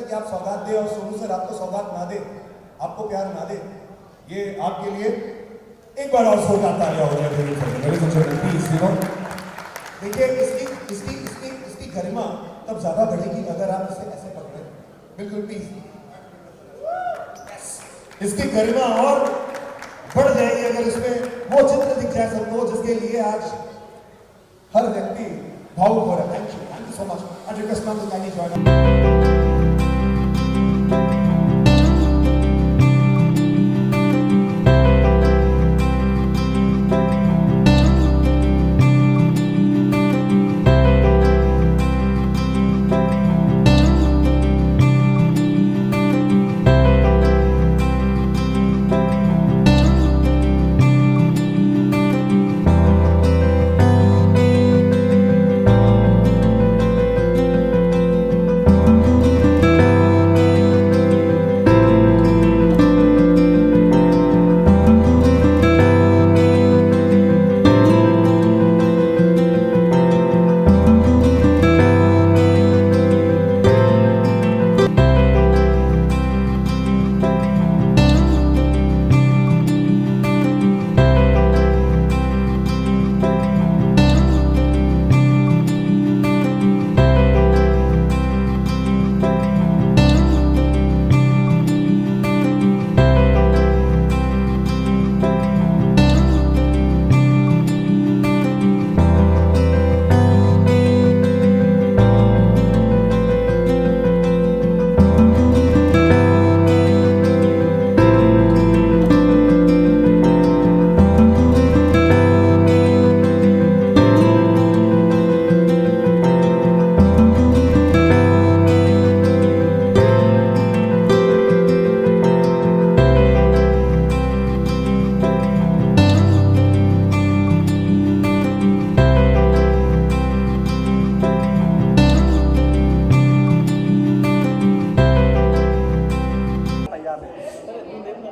कि आप सौगात दें और सोनू सर आपको सौगात ना दे, आपको प्यार ना दे, ये आपके लिए एक बार और जोरदार तालियां हो जाए। देखिए इसकी गरिमा तब ज्यादा बढ़ेगी अगर आप इसे ऐसे पकड़े, बिल्कुल प्लीज। इसकी गरिमा और बढ़ जाएगी अगर इसमें वो चित्र दिख जाए सबको, जिसके लिए आज हर व्यक्ति भावुक हो रहा है। Thank you so much. I request now to kindly join.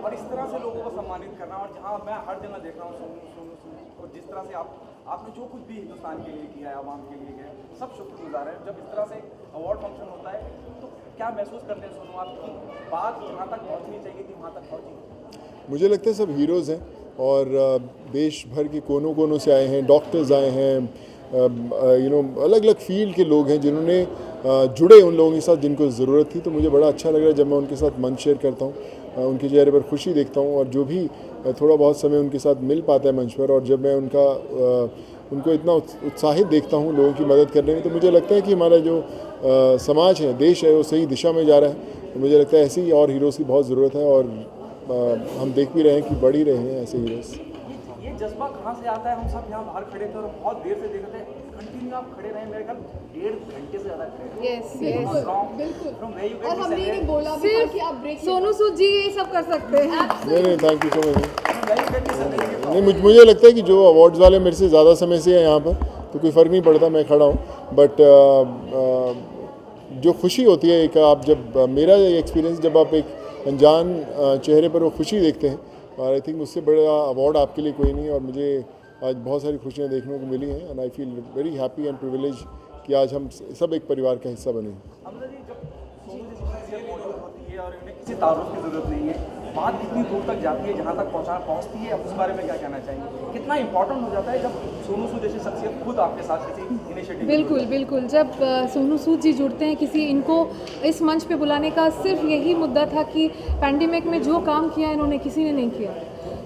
और इस तरह से लोगों को सम्मानित करना, और जहाँ मैं हर जगह देख रहा हूँ सोनू, और जिस तरह से आपने जो कुछ भी हिंदुस्तान के लिए किया है, आवाम के लिए किया है, सब शुक्रगुजार है। जब इस तरह से अवार्ड फंक्शन होता है तो क्या महसूस करते हैं सोनू, आपकी बात जहाँ तक पहुँचनी चाहिए थी वहाँ तक पहुँची? मुझे लगता है सब हीरोज़ हैं और देश भर के कोनों कोनों से आए हैं, डॉक्टर्स आए हैं, अलग अलग फील्ड के लोग हैं जिन्होंने जुड़े उन लोगों के साथ जिनको ज़रूरत थी। तो मुझे बड़ा अच्छा लग रहा है जब मैं उनके साथ मंच शेयर करता हूँ, उनके चेहरे पर खुशी देखता हूँ, और जो भी थोड़ा बहुत समय उनके साथ मिल पाता है मंच पर, और जब मैं उनको इतना उत्साहित देखता हूँ लोगों की मदद करने में, तो मुझे लगता है कि हमारा जो समाज है, देश है, वो सही दिशा में जा रहा है। तो मुझे लगता है ऐसे ही और हीरोज़ की बहुत ज़रूरत है, और हम देख भी रहे हैं कि बढ़ ही रहे हैं ऐसे हीरोज़। ये जज्बा कहाँ से आता है? हम सब यहाँ बाहर खड़े थे और बहुत देर से देख रहे थे, कंटिन्यू आप खड़े रहे, मेरे ख्याल 1.5 घंटे से ज़्यादा खड़े। यस बिल्कुल। और हमने ये बोला भी था कि आप ब्रेक, सोनू सूद जी ये सब कर सकते हैं। नहीं, थैंक यू सो मच। नहीं, मुझे लगता है कि जो अवार्ड्स वाले मेरे से ज़्यादा समय से है यहाँ पर, तो कोई फ़र्क नहीं पड़ता, मैं खड़ा हूँ। बट जो खुशी होती है एक, आप जब मेरा एक्सपीरियंस, जब आप एक अनजान चेहरे पर वो खुशी देखते हैं, और आई थिंक उससे बड़ा अवार्ड आपके लिए कोई नहीं। और मुझे आज बहुत सारी खुशियाँ देखने को मिली हैं, and I feel very happy and privilege कि आज हम सब एक परिवार का हिस्सा बने हैं। और इन्हें किसी तारुफ की जरूरत नहीं है, बात कितनी दूर तक जाती है, जहाँ तक पहुँचती है, अब उस बारे में क्या कहना चाहिए? कितना इंपॉर्टेंट हो जाता है जब सोनू सूद जैसी शख्सियत खुद आपके साथ किसी इनिशिएटिव? बिल्कुल। जब सोनू सूद जी जुड़ते हैं, किसी इनको इस मंच पे बुलाने का सिर्फ यही मुद्दा था कि पैंडेमिक में जो काम किया इन्होंने किसी ने नहीं किया,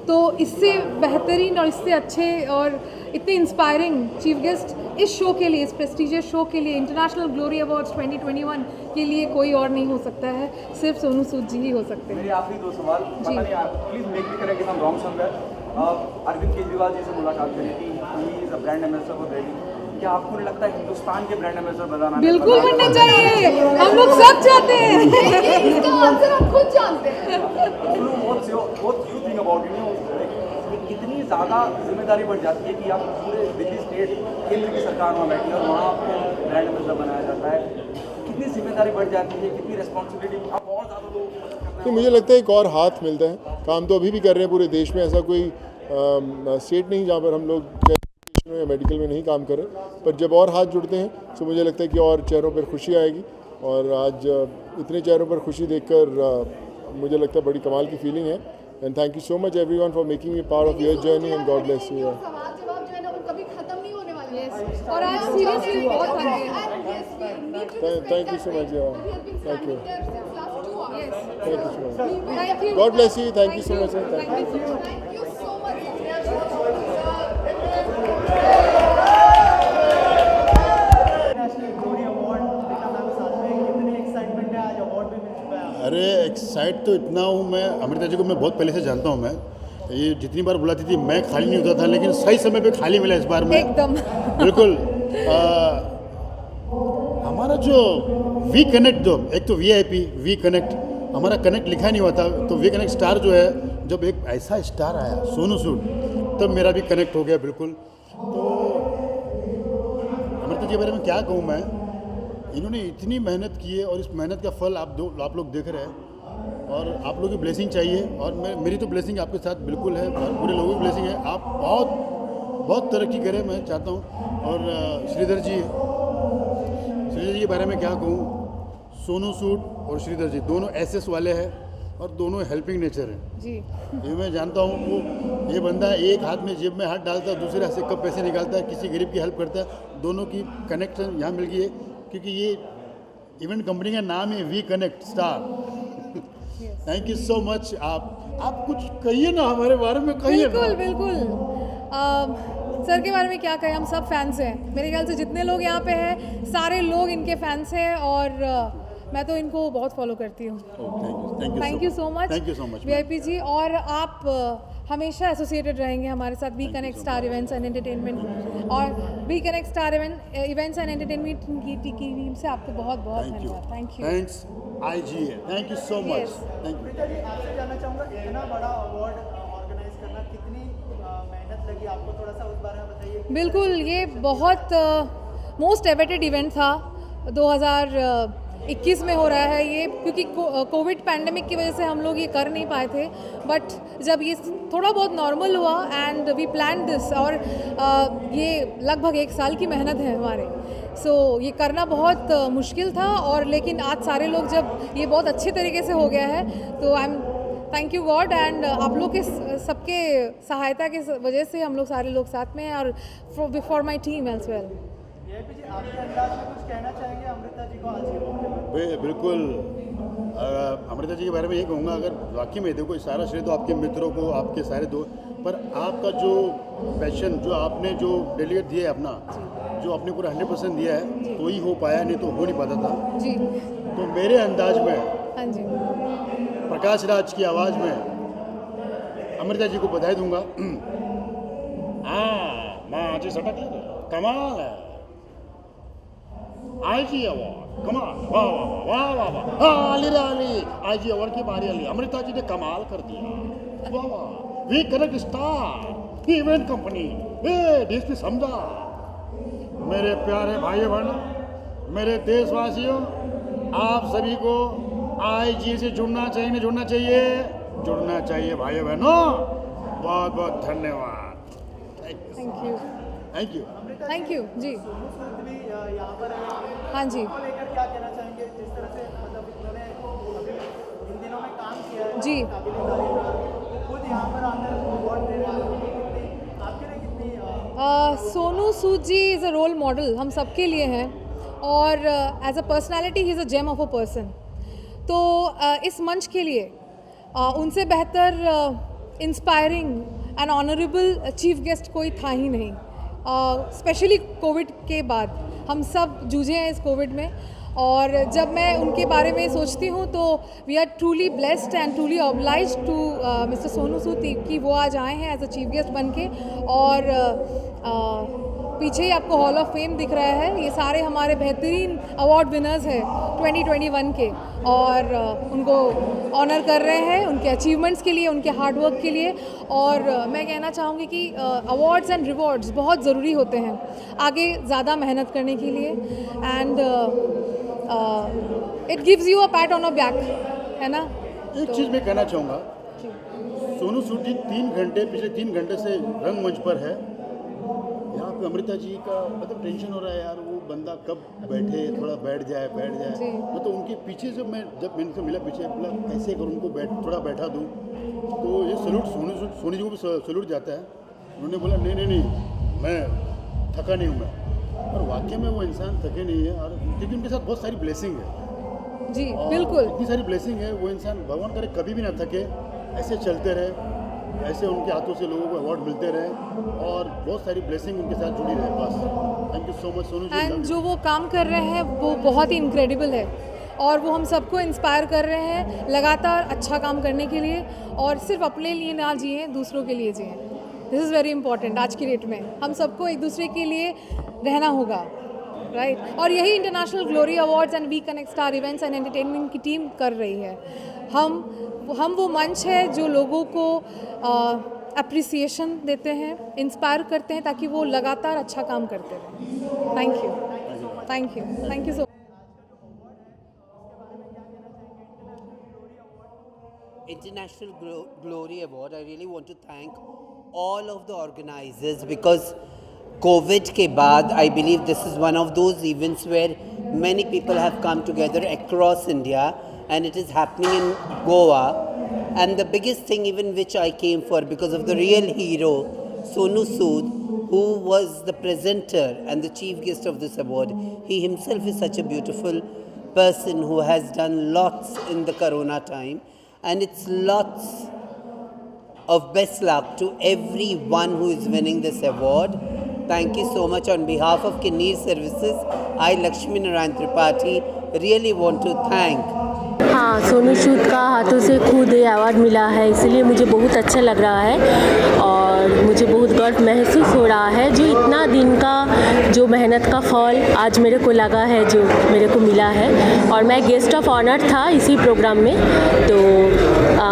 तो इससे बेहतरीन और इससे अच्छे और इतने इंस्पायरिंग चीफ गेस्ट इस शो के लिए, इस प्रेस्टीजियस शो के लिए, इंटरनेशनल ग्लोरी अवार्ड्स 2021 के लिए कोई और नहीं हो सकता है, सिर्फ सोनू सूद जी ही हो सकते हैं। मेरे आखिरी 2 सवाल, पता नहीं आप please make me correct if I am wrong somewhere. Arvind Kejriwal ji से मुलाकात करी थी, he is a brand ambassador for Delhi. क्या आपको नहीं लगता है हिंदुस्तान के ब्रांड एम्बेसडर बनाना? बिल्कुल बनना चाहिए, हम लोग सब चाहते हैं। इसका आंसर हम खुद जानते हैं। कितनी ज़्यादा जिम्मेदारी बढ़ जाती है कि आप पूरे दिल्ली स्टेट केंद्र की सरकार में बैठी है और वहाँ आपको ब्रांड एम्बेसडर बनाया जाता है, कितनी जिम्मेदारी बढ़ जाती है, कितनी रिस्पॉन्सिबिलिटी, आप बहुत ज़्यादा लोग। तो मुझे लगता है एक और हाथ मिलता है, काम तो अभी भी कर रहे हैं पूरे देश में, ऐसा कोई स्टेट नहीं जहाँ पर हम लोग या मेडिकल में नहीं काम कर रहे, पर जब और हाथ जुड़ते हैं तो मुझे लगता है कि और चेहरों पर खुशी आएगी। और आज इतने चेहरों पर खुशी देखकर मुझे लगता है बड़ी कमाल की फीलिंग है। And thank you so much everyone for making me part of your journey and God bless you. सवाल जवाब जो है ना वो कभी खत्म नहीं होने वाले Yes. और आज सीरियसली बहुत थक गए। Thank you so much, yeah. Thank you. Yes. Thank you so much. Thank you. God bless you. Thank you so much, sir. Thank Thank you so much. Thank you so much. National glory award देखा ma'am साथ में, कितनी excitement है, आज award भी मिल चुका है। अरे एक्साइट तो इतना हूँ मैं, अमृता जी को मैं बहुत पहले से जानता हूँ। मैं ये जितनी बार बुलाती थी मैं खाली नहीं होता था, लेकिन सही समय पे खाली मिला इस बार में एकदम। बिल्कुल। हमारा जो वी कनेक्ट, जो एक तो VIP वी कनेक्ट, हमारा कनेक्ट लिखा नहीं हुआ था, तो वी कनेक्ट स्टार जो है, जब एक ऐसा स्टार आया सोनू सूद, तब मेरा भी कनेक्ट हो गया बिल्कुल। तो अमृता जी के बारे में क्या कहूँ मैं, इन्होंने इतनी मेहनत की है और इस मेहनत का फल आप लोग देख रहे हैं, और आप लोगों की ब्लेसिंग चाहिए, और मेरी तो ब्लेसिंग आपके साथ बिल्कुल है, और पूरे लोगों की ब्लेसिंग है। आप बहुत तरक्की करें, मैं चाहता हूँ। और श्रीधर जी के बारे में क्या कहूँ, सोनू सूद और श्रीधर जी दोनों SS वाले हैं, और दोनों हेल्पिंग नेचर हैं जी। ये मैं जानता हूँ। वो ये बंदा एक हाथ में जेब में हाथ डालता है, दूसरे हाथ से कब पैसे निकालता है, किसी गरीब की हेल्प करता है। दोनों की कनेक्शन यहाँ मिल गई है, क्योंकि ये इवेंट कंपनी का नाम है We connect Star. Thank you so much. आप कुछ कहिए ना हमारे बारे में, कहिए ना। बिल्कुल बिल्कुल। सर के बारे में क्या कहें, हम सब फैंस हैं। मेरे ख्याल से जितने लोग यहाँ पे हैं सारे लोग इनके फैंस हैं, और मैं तो इनको बहुत फॉलो करती हूँ। Thank you so much VIP ji. और आप हमेशा एसोसिएटेड रहेंगे हमारे साथ we connect star events and entertainment, और we connect star events and entertainment की टीम से आपको बहुत बहुत धन्यवाद। Thank you. Thanks IGA, thank you so much. Yes. Thank you. Amrita ji, आपसे जानना चाहूँगा, इतना बड़ा अवार्ड ऑर्गेनाइज करना कितनी मेहनत लगी आपको, थोड़ा सा उस बारे में बताइए। बिल्कुल, ये बहुत मोस्ट एवेटेड इवेंट था। 2021 में हो रहा है ये, क्योंकि कोविड पैंडेमिक की वजह से हम लोग ये कर नहीं पाए थे, बट जब ये थोड़ा बहुत नॉर्मल हुआ एंड वी प्लान दिस, और ये लगभग 1 साल की मेहनत है हमारे। सो ये करना बहुत मुश्किल था, और लेकिन आज सारे लोग जब ये बहुत अच्छे तरीके से हो गया है, तो I am thank you God, and आप लोग के सबके सहायता के वजह से हम लोग सारे लोग साथ में हैं, और for my team as well. VIP ji, आपके अंदाज में कुछ कहना चाहेंगे अमृता जी को आज के मौके पर? बिल्कुल। अमृता जी के बारे में ये कहूँगा, अगर वाकई में देखो सारा श्रेय तो आपके मित्रों को, आपके सारे पर आपका जो पैशन, जो आपने जो डेलीगेट दिया है अपना, जो आपने पूरा 100% दिया है, तो ही हो पाया, नहीं तो हो नहीं पाता था जी। तो मेरे अंदाज में, हाँ जी। प्रकाश राज की आवाज़ में अमृता जी को बधाई दूंगा। माँ जी सटक ले, कमाल है। IG अवार्ड कमाल, वाह वाह वाह वाह वाह वाह, अली IG अवार्ड की बारी अली। अमृता जी ने कमाल कर दिया, वाह वाह। We connect Star event company, DSP समझा। मेरे प्यारे भाई बहन, मेरे देशवासियों, आप सभी को IG से जुड़ना चाहिए, जुड़ना चाहिए भाई बहनों। बहुत बहुत धन्यवाद। Thank you. Thank you. Thank you ji. Sonu Sood भी यहाँ पर है, हाँ जी। उनको लेकर क्या कहना चाहेंगे, जिस तरह से मतलब उन्होंने अभी इन दिनों में काम किया है जी। काबिल-ए-तारीफ है, खुद यहाँ पर आकर अवार्ड दे रहे हैं, आपके लिए कितनी Sonu Sood ji is a role model हम सबके लिए हैं, और as a personality he is a gem of a person. तो इस मंच के लिए उनसे बेहतर inspiring and honourable chief guest कोई था ही नहीं। स्पेशली कोविड के बाद हम सब जूझे हैं इस कोविड में, और जब मैं उनके बारे में सोचती हूँ तो we are truly blessed and truly obliged to mister Sonu Sood कि वो आज आए हैं एज अ चीफ गेस्ट बन के। और पीछे ही आपको हॉल ऑफ फेम दिख रहा है, ये सारे हमारे बेहतरीन अवार्ड विनर्स हैं 2021 के, और उनको ऑनर कर रहे हैं उनके अचीवमेंट्स के लिए, उनके हार्डवर्क के लिए। और मैं कहना चाहूँगी कि अवार्ड्स एंड रिवॉर्ड्स बहुत ज़रूरी होते हैं आगे ज़्यादा मेहनत करने के लिए, and it gives you a PAT on a back, है ना। एक चीज़ मैं कहना चाहूँगा, सोनू सूद जी पिछले 3 घंटे से रंगमंच पर है। यहाँ पे अमृता जी का मतलब टेंशन हो रहा है यार, वो बंदा कब बैठे, थोड़ा बैठ जाए जी। मतलब उनके पीछे जब मैंने उनसे मिला पीछे बोला कैसे करूँ उनको थोड़ा बैठा दूँ, तो ये सैल्यूट सोनी जी को भी सैल्यूट जाता है। उन्होंने बोला नहीं मैं थका नहीं हूँ मैं, और वाकई में वो इंसान थके नहीं है, और क्योंकि उनके साथ बहुत सारी ब्लेसिंग है। जी और बिल्कुल। इतनी सारी ब्लेसिंग है, वो इंसान भगवान करे कभी भी ना थके, ऐसे चलते रहे, ऐसे उनके हाथों से लोगों को अवार्ड मिलते रहे, और बहुत सारी ब्लेसिंग उनके साथ जुड़ी रहे बस। Thank you so much Sonu ji. And जो वो काम कर रहे हैं वो बहुत ही इनक्रेडिबल है, और वो हम सबको इंस्पायर कर रहे हैं लगातार अच्छा काम करने के लिए, और सिर्फ अपने लिए ना जिए, दूसरों के लिए जिए। दिस इज़ वेरी इंपॉर्टेंट आज की डेट में। हम सबको एक दूसरे के लिए रहना होगा, राइट। और यही International Glory Awards and We connect star events and entertainment की टीम कर रही है। हम वो मंच है जो लोगों को अप्रिसिएशन देते हैं, इंस्पायर करते हैं, ताकि वो लगातार अच्छा काम करते रहें। Thank you so much. International Glory Award, I really want to thank all of the organizers, because COVID के बाद I believe this is one of those events where many people have come together across India, and it is happening in Goa. And the biggest thing even which I came for, because of the real hero Sonu Sood, who was the presenter and the chief guest of this award. He himself is such a beautiful person who has done lots in the corona time, and it's lots of best luck to everyone who is winning this award. Thank you so much on behalf of Kinnear Services. I, Lakshmi Narayan Tripathi, really want to thank हाँ, सोनू सूद का हाथों से खुद ये award मिला है, इसलिए मुझे बहुत अच्छा लग रहा है, और मुझे बहुत गर्व महसूस हो रहा है। जो इतना दिन का जो मेहनत का फल आज मेरे को लगा है, जो मेरे को मिला है, और मैं गेस्ट ऑफ ऑनर था इसी प्रोग्राम में। तो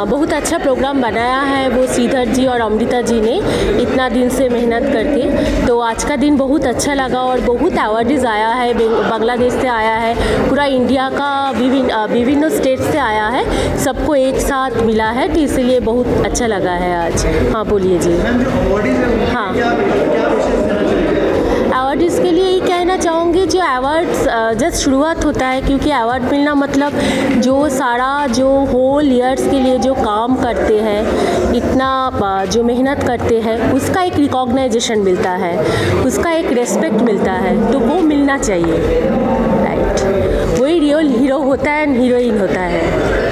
बहुत अच्छा प्रोग्राम बनाया है वो श्रीधर जी और अमृता जी ने इतना दिन से मेहनत करके। तो आज का दिन बहुत अच्छा लगा, और बहुत अवार्डीज़ आया है, बांग्लादेश से आया है, पूरा इंडिया का विभिन्न स्टेट से आया है, सबको एक साथ मिला है, तो इसलिए बहुत अच्छा लगा है आज। हाँ बोलिए जी। हाँ, अवार्ड्स के लिए ये कहना चाहूँगी, जो अवार्ड्स जस्ट शुरुआत होता है, क्योंकि अवार्ड मिलना मतलब जो होल ईयर्स के लिए जो काम करते हैं, इतना जो मेहनत करते हैं, उसका एक रिकॉग्नाइजेशन मिलता है, उसका एक रेस्पेक्ट मिलता है, तो वो मिलना चाहिए, राइट। वही रियल हीरो होता है, हीरोइन होता है।